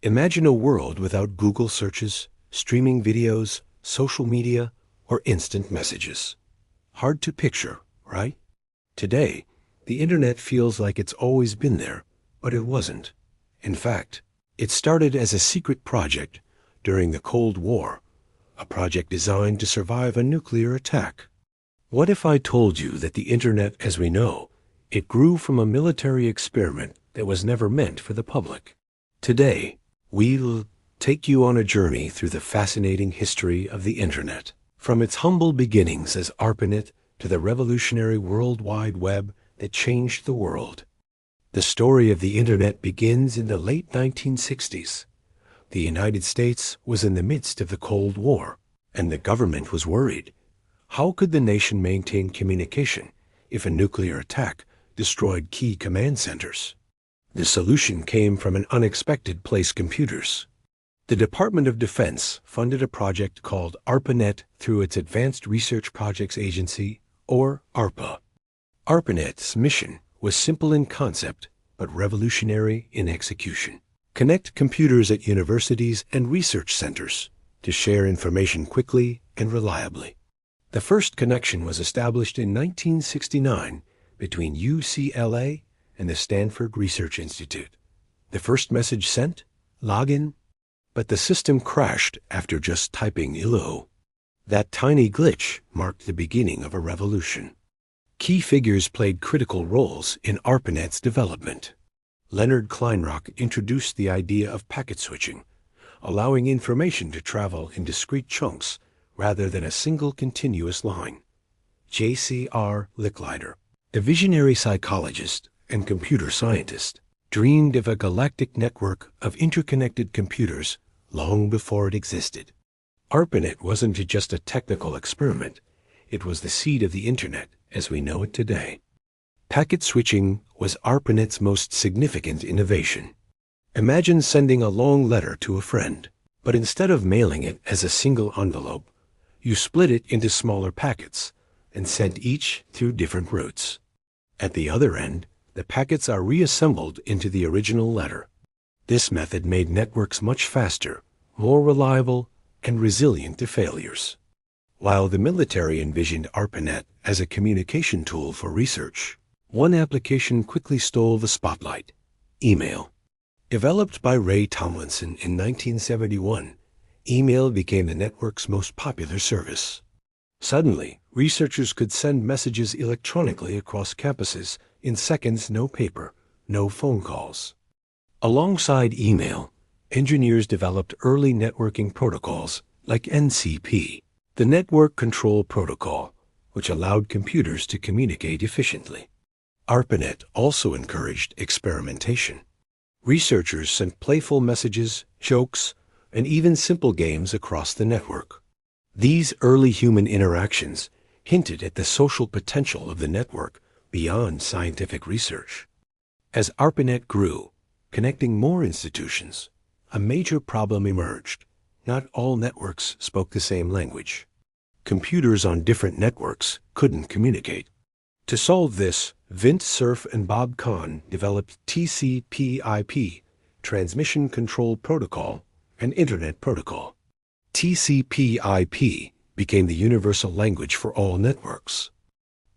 Imagine a world without Google searches, streaming videos, social media, or instant messages. Hard to picture, right? Today, the internet feels like it's always been there, but it wasn't. In fact, it started as a secret project during the Cold War, a project designed to survive a nuclear attack. What if I told you that the internet as we know, it grew from a military experiment that was never meant for the public? Today, we'll take you on a journey through the fascinating history of the internet, from its humble beginnings as ARPANET to the revolutionary World Wide Web that changed the world. The story of the internet begins in the late 1960s. The United States was in the midst of the Cold War, and the government was worried. How could the nation maintain communication if a nuclear attack destroyed key command centers? The solution came from an unexpected place: computers. The Department of Defense funded a project called ARPANET through its Advanced Research Projects Agency, or ARPA. ARPANET's mission was simple in concept, but revolutionary in execution. Connect computers at universities and research centers to share information quickly and reliably. The first connection was established in 1969 between UCLA and the Stanford Research Institute. The first message sent? Login? But the system crashed after just typing hello. That tiny glitch marked the beginning of a revolution. Key figures played critical roles in ARPANET's development. Leonard Kleinrock introduced the idea of packet switching, allowing information to travel in discrete chunks rather than a single continuous line. J.C.R. Licklider, a visionary psychologist and computer scientist, dreamed of a galactic network of interconnected computers long before it existed. ARPANET wasn't just a technical experiment. It was the seed of the internet as we know it today. Packet switching was ARPANET's most significant innovation. Imagine sending a long letter to a friend, but instead of mailing it as a single envelope, you split it into smaller packets and sent each through different routes. At the other end, the packets are reassembled into the original letter. This method made networks much faster, more reliable, and resilient to failures. While the military envisioned ARPANET as a communication tool for research, one application quickly stole the spotlight: email. Developed by Ray Tomlinson in 1971, email became the network's most popular service. Suddenly, researchers could send messages electronically across campuses in seconds, no paper, no phone calls. Alongside email, engineers developed early networking protocols like NCP, the Network Control Protocol, which allowed computers to communicate efficiently. ARPANET also encouraged experimentation. Researchers sent playful messages, jokes, and even simple games across the network. These early human interactions hinted at the social potential of the network beyond scientific research. As ARPANET grew, connecting more institutions, a major problem emerged. Not all networks spoke the same language. Computers on different networks couldn't communicate. To solve this, Vint Cerf and Bob Kahn developed TCP/IP, Transmission Control Protocol, and Internet Protocol. TCP/IP became the universal language for all networks.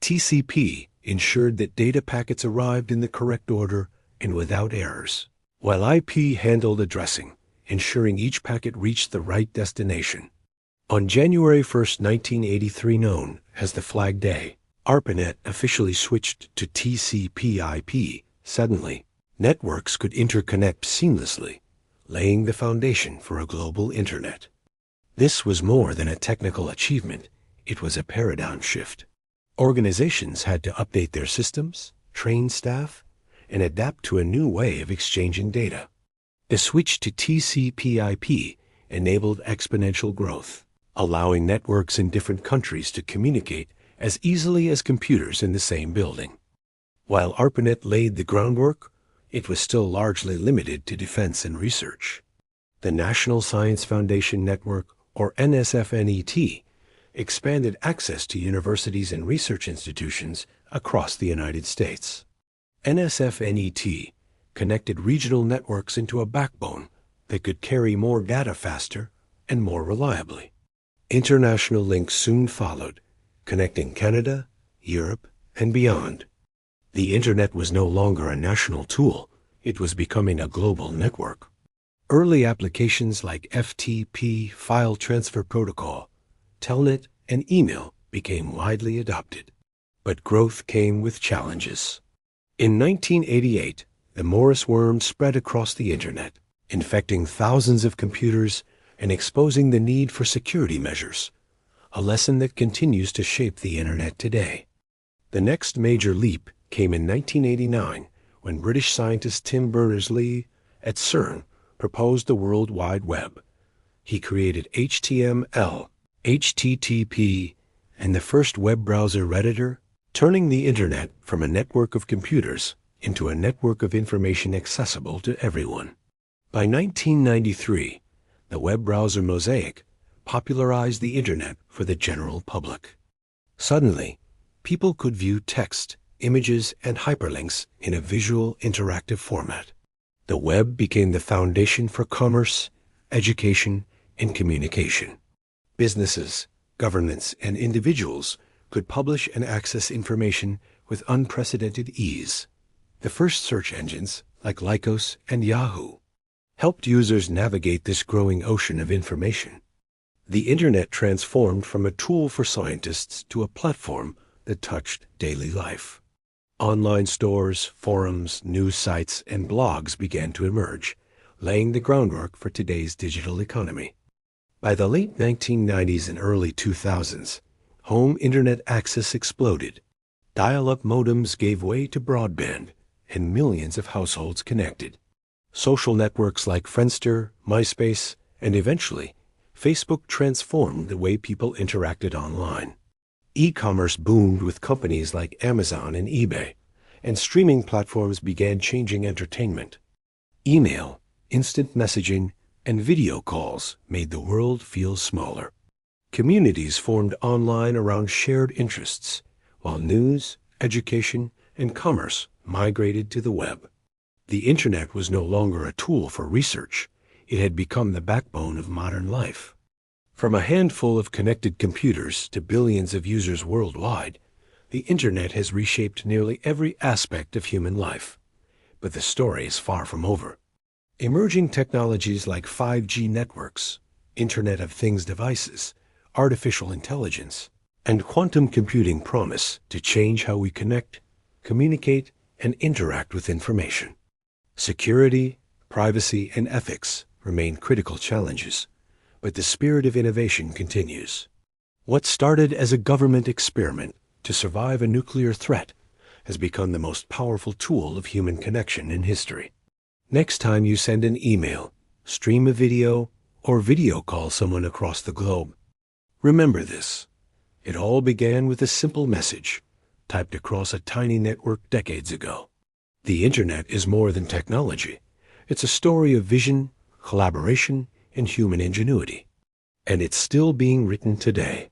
TCP ensured that data packets arrived in the correct order and without errors, while IP handled addressing, ensuring each packet reached the right destination. On January 1, 1983, known as the Flag Day, ARPANET officially switched to TCP/IP. Suddenly, networks could interconnect seamlessly, laying the foundation for a global internet. This was more than a technical achievement. It was a paradigm shift. Organizations had to update their systems, train staff, and adapt to a new way of exchanging data. The switch to TCP/IP enabled exponential growth, allowing networks in different countries to communicate as easily as computers in the same building. While ARPANET laid the groundwork, it was still largely limited to defense and research. The National Science Foundation Network, or NSFNET, expanded access to universities and research institutions across the United States. NSFNET connected regional networks into a backbone that could carry more data faster and more reliably. International links soon followed, connecting Canada, Europe, and beyond. The Internet was no longer a national tool. It was becoming a global network. Early applications like FTP, File Transfer Protocol, Telnet, and email became widely adopted. But growth came with challenges. In 1988, the Morris worm spread across the Internet, infecting thousands of computers and exposing the need for security measures, a lesson that continues to shape the Internet today. The next major leap came in 1989 when British scientist Tim Berners-Lee at CERN proposed the World Wide Web. He created HTML, HTTP, and the first web browser Redditor, turning the Internet from a network of computers into a network of information accessible to everyone. By 1993, the web browser Mosaic popularized the Internet for the general public. Suddenly, people could view text, images, and hyperlinks in a visual, interactive format. The web became the foundation for commerce, education, and communication. Businesses, governments, and individuals could publish and access information with unprecedented ease. The first search engines, like Lycos and Yahoo, helped users navigate this growing ocean of information. The Internet transformed from a tool for scientists to a platform that touched daily life. Online stores, forums, news sites, and blogs began to emerge, laying the groundwork for today's digital economy. By the late 1990s and early 2000s, home Internet access exploded. Dial-up modems gave way to broadband, and millions of households connected. Social networks like Friendster, MySpace, and eventually, Facebook transformed the way people interacted online. E-commerce boomed with companies like Amazon and eBay, and streaming platforms began changing entertainment. Email, instant messaging, and video calls made the world feel smaller. Communities formed online around shared interests, while news, education, and commerce migrated to the web. The Internet was no longer a tool for research. It had become the backbone of modern life. From a handful of connected computers to billions of users worldwide, the Internet has reshaped nearly every aspect of human life. But the story is far from over. Emerging technologies like 5G networks, Internet of Things devices, artificial intelligence, and quantum computing promise to change how we connect, communicate, and interact with information. Security, privacy, and ethics remain critical challenges, but the spirit of innovation continues. What started as a government experiment to survive a nuclear threat has become the most powerful tool of human connection in history. Next time you send an email, stream a video, or video call someone across the globe, remember this. It all began with a simple message, typed across a tiny network decades ago. The Internet is more than technology. It's a story of vision, collaboration, and human ingenuity. And it's still being written today.